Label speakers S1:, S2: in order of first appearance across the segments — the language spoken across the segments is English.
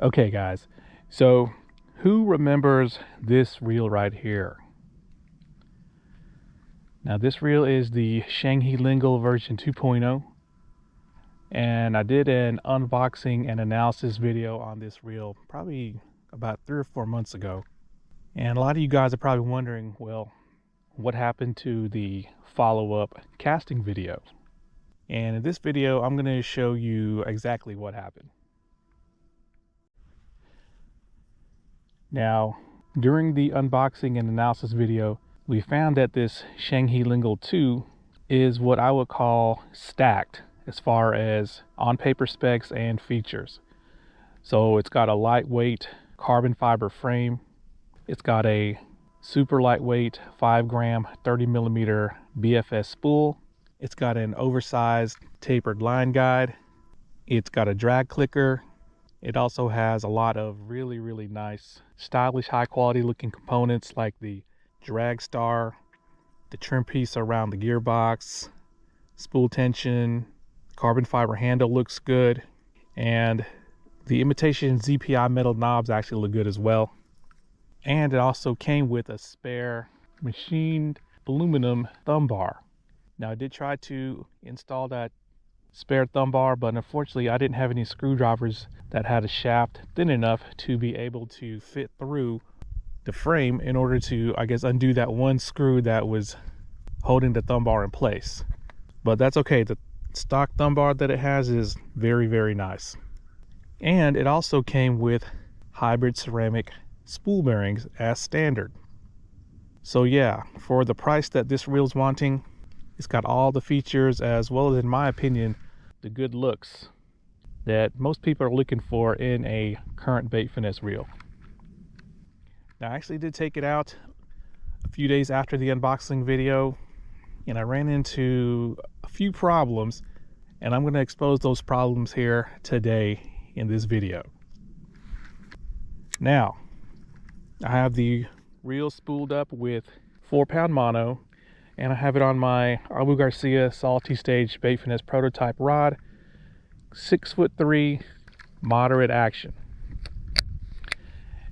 S1: Okay guys, so who remembers this reel right here? Now this reel is the Sheng He Lingl version 2.0, and I did an unboxing and analysis video on this reel probably about 3 or 4 months ago. And a lot of you guys are probably wondering, well, what happened to the follow-up casting video? And in this video, I'm going to show you exactly what happened. Now, during the unboxing and analysis video, we found that this Sheng He Lingl 2 is what I would call stacked as far as on-paper specs and features. So it's got a lightweight carbon fiber frame. It's got a super lightweight 5-gram 30mm BFS spool. It's got an oversized tapered line guide. It's got a drag clicker. It also has a lot of really nice, stylish, high quality looking components like the drag star, the trim piece around the gearbox, spool tension, carbon fiber handle looks good, and the imitation ZPI metal knobs actually look good as well. And it also came with a spare machined aluminum thumb bar. Now I did try to install that spare thumb bar, but unfortunately I didn't have any screwdrivers that had a shaft thin enough to be able to fit through the frame in order to, I guess, undo that one screw that was holding the thumb bar in place. But that's okay. The stock thumb bar that it has is very nice. And it also came with hybrid ceramic spool bearings as standard. So yeah, for the price that this reel's wanting, it's got all the features as well as, in my opinion, the good looks that most people are looking for in a current bait finesse reel. Now I actually did take it out a few days after the unboxing video, and I ran into a few problems, and I'm going to expose those problems here today in this video. Now, I have the reel spooled up with 4-pound mono, and I have it on my GARCIA Salty Stage Bait Finesse prototype rod, 6'3", moderate action.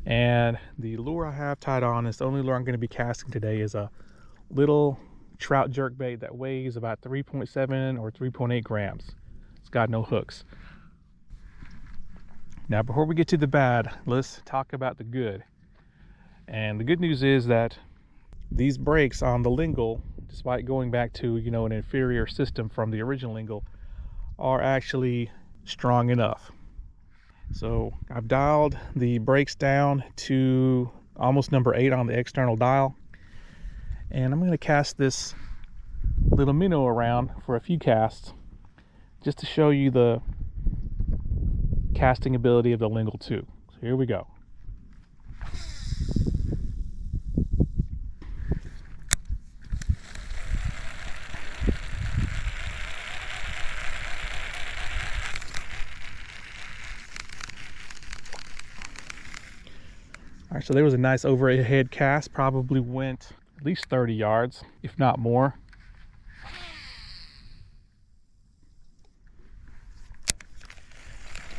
S1: And the lure I have tied on is the only lure I'm going to be casting today, is a little trout jerkbait that weighs about 3.7 or 3.8 grams. It's got no hooks. Now before we get to the bad, let's talk about the good. And the good news is that these brakes on the Lingl, despite going back to, you know, an inferior system from the original Lingl, are actually strong enough. So I've dialed the brakes down to almost number 8 on the external dial, and I'm going to cast this little minnow around for a few casts just to show you the casting ability of the Lingl 2. So here we go. All right, so there was a nice overhead cast, probably went at least 30 yards, if not more.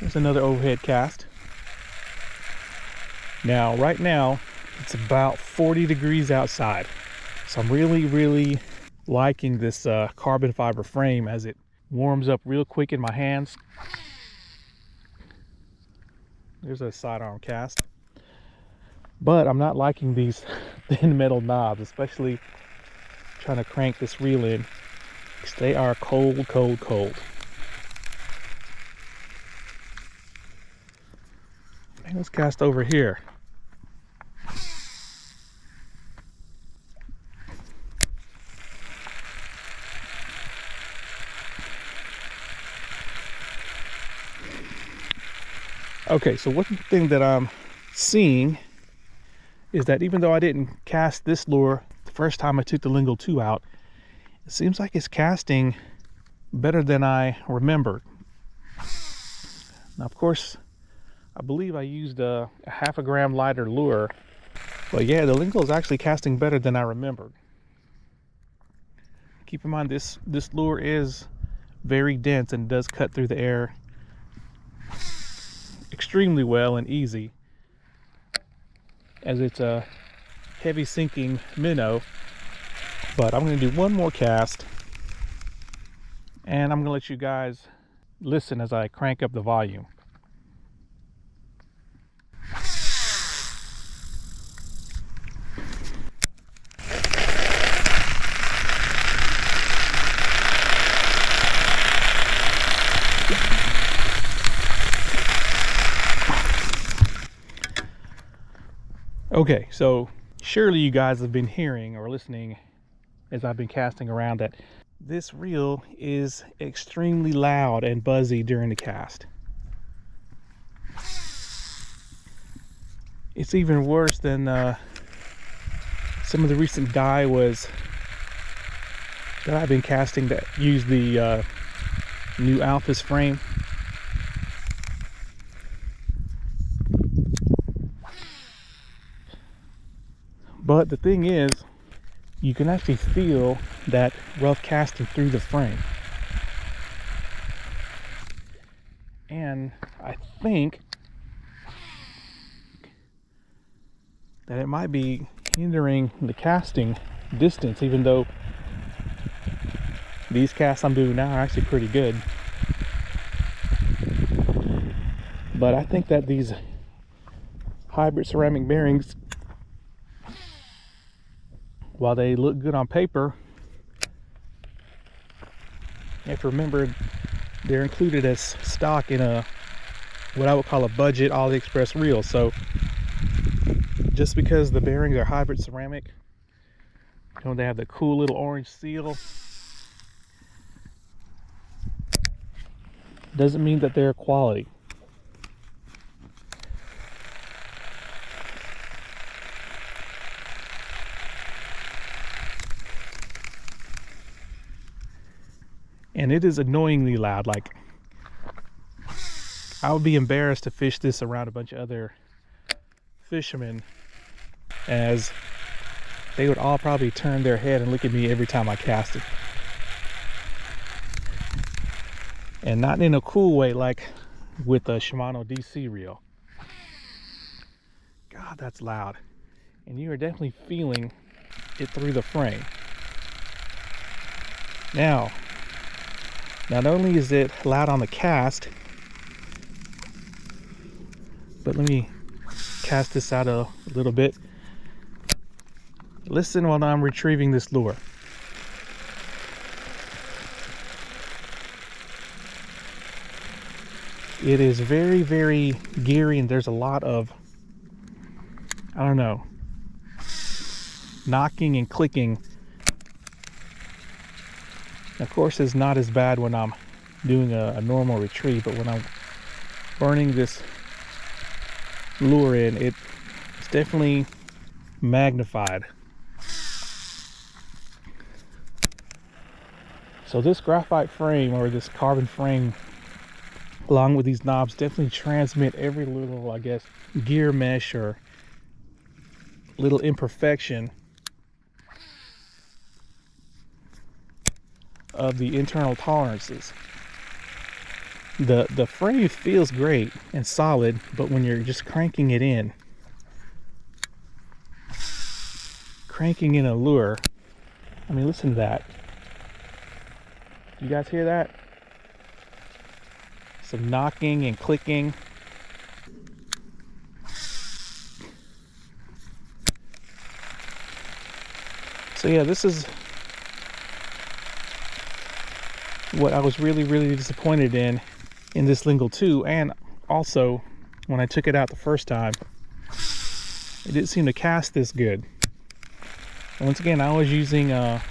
S1: There's another overhead cast. Now, right now, it's about 40 degrees outside. So I'm really liking this carbon fiber frame as it warms up real quick in my hands. There's a sidearm cast. But I'm not liking these thin metal knobs, especially trying to crank this reel in, because they are cold. And let's cast over here. Okay, so one thing that I'm seeing is that even though I didn't cast this lure the first time I took the Lingl 2 out, it seems like it's casting better than I remembered. Now, of course, I believe I used a 1/2 gram lighter lure, but yeah, the Lingl is actually casting better than I remembered. Keep in mind, this lure is very dense and does cut through the air extremely well and easy, as it's a heavy sinking minnow. But I'm going to do one more cast, and I'm going to let you guys listen as I crank up the volume. Okay, so surely you guys have been hearing or listening as I've been casting around that this reel is extremely loud and buzzy during the cast. It's even worse than some of the recent DAIWAs that I've been casting that use the new Alphas frame. But the thing is, you can actually feel that rough casting through the frame. And I think that it might be hindering the casting distance, even though these casts I'm doing now are actually pretty good. But I think that these hybrid ceramic bearings, while they look good on paper, you have to remember they're included as stock in a what I would call a budget AliExpress reel. So just because the bearings are hybrid ceramic, you know, they have the cool little orange seal, doesn't mean that they're quality. And it is annoyingly loud. Like, I would be embarrassed to fish this around a bunch of other fishermen, as they would all probably turn their head and look at me every time I cast it. And not in a cool way like with a Shimano DC reel. God, that's loud. And you are definitely feeling it through the frame. Now, not only is it loud on the cast, but let me cast this out a little bit. Listen while I'm retrieving this lure. It is very, very geary, and there's a lot of, I don't know, knocking and clicking. Of course, it's not as bad when I'm doing a normal retrieve, but when I'm burning this lure in, it's definitely magnified. So this graphite frame, or this carbon frame, along with these knobs, definitely transmit every little, I guess, gear mesh or little imperfection of the internal tolerances. The frame feels great and solid, but when you're just cranking it in, cranking in a lure, I mean, listen to that. You guys hear that? Some knocking and clicking. So yeah, this is what I was really, really disappointed in this Lingl 2, and also when I took it out the first time, it didn't seem to cast this good. And once again, I was using a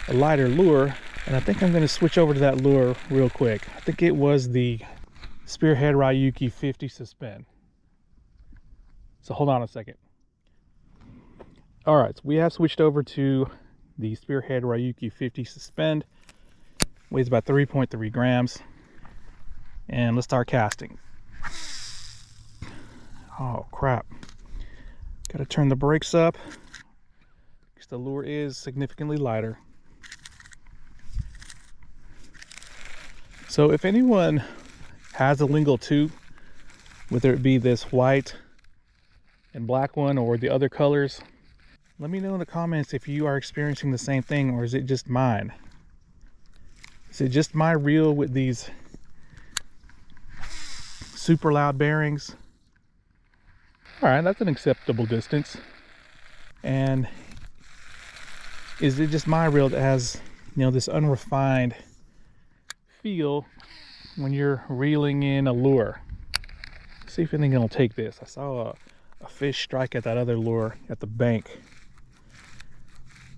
S1: lighter lure, and I think I'm going to switch over to that lure real quick. I think it was the Spearhead Ryuki 50 Suspend. So hold on a second. All right, so we have switched over to the Spearhead Ryuki 50 Suspend. Weighs about 3.3 grams. And let's start casting. Oh crap. Gotta turn the brakes up because the lure is significantly lighter. So if anyone has a Lingl 2, whether it be this white and black one or the other colors. Let me know in the comments if you are experiencing the same thing, or is it just mine? Is it just my reel with these super loud bearings? All right, that's an acceptable distance. And is it just my reel that has, you know, this unrefined feel when you're reeling in a lure? Let's see if anything will take this. I saw a fish strike at that other lure at the bank.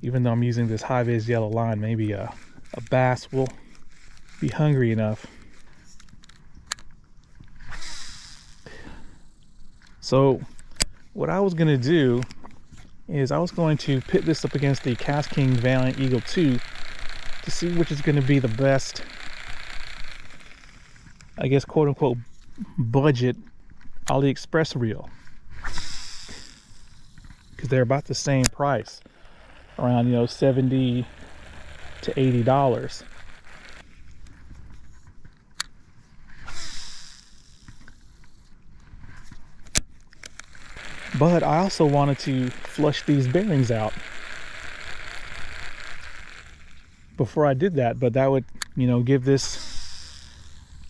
S1: Even though I'm using this high-vis yellow line, maybe a bass will be hungry enough. So what I was going to do is I was going to pit this up against the KASTKING Valiant Eagle 2 to see which is going to be the best, I guess, quote-unquote budget AliExpress reel, because they're about the same price, around, you know, $70 to $80. But I also wanted to flush these bearings out before I did that, but that would, you know, give this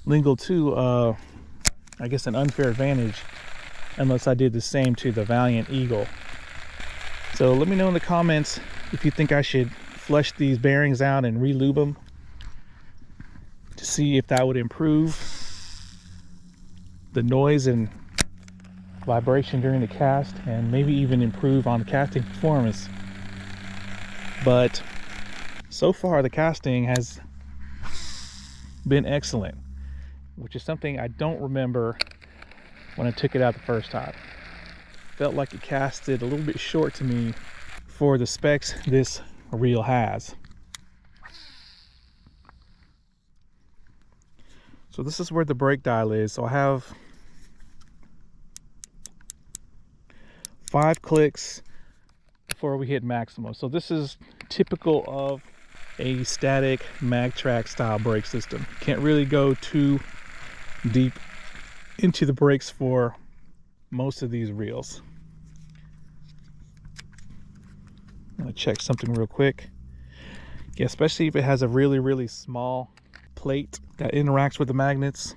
S1: Lingl 2 I guess an unfair advantage unless I did the same to the Valiant Eagle. So let me know in the comments if you think I should flush these bearings out and re-lube them to see if that would improve the noise and vibration during the cast, and maybe even improve on the casting performance. But so far the casting has been excellent, which is something I don't remember when I took it out the first time. Felt like it casted a little bit short to me for the specs this reel has. So this is where the brake dial is. So I have 5 clicks before we hit maximum. So this is typical of a static mag track style brake system. Can't really go too deep into the brakes for most of these reels. I'm gonna check something real quick. Yeah, especially if it has a really small plate that interacts with the magnets.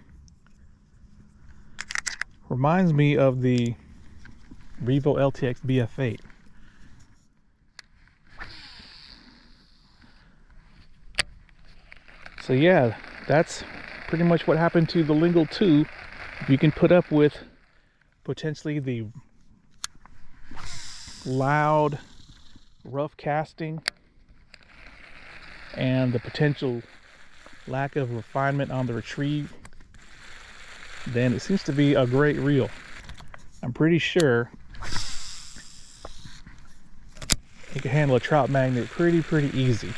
S1: Reminds me of the REVO LTX BF8. So yeah, that's pretty much what happened to the Lingl 2. If you can put up with potentially the loud, rough casting and the potential lack of refinement on the retrieve, then it seems to be a great reel. I'm pretty sure it can handle a trout magnet pretty easy.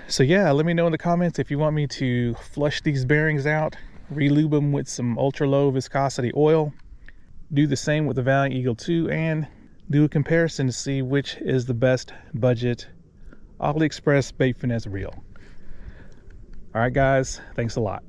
S1: So yeah, let me know in the comments if you want me to flush these bearings out, re-lube them with some ultra low viscosity oil, do the same with the Valiant Eagle 2, and do a comparison to see which is the best budget AliExpress bait finesse reel. All right guys, thanks a lot.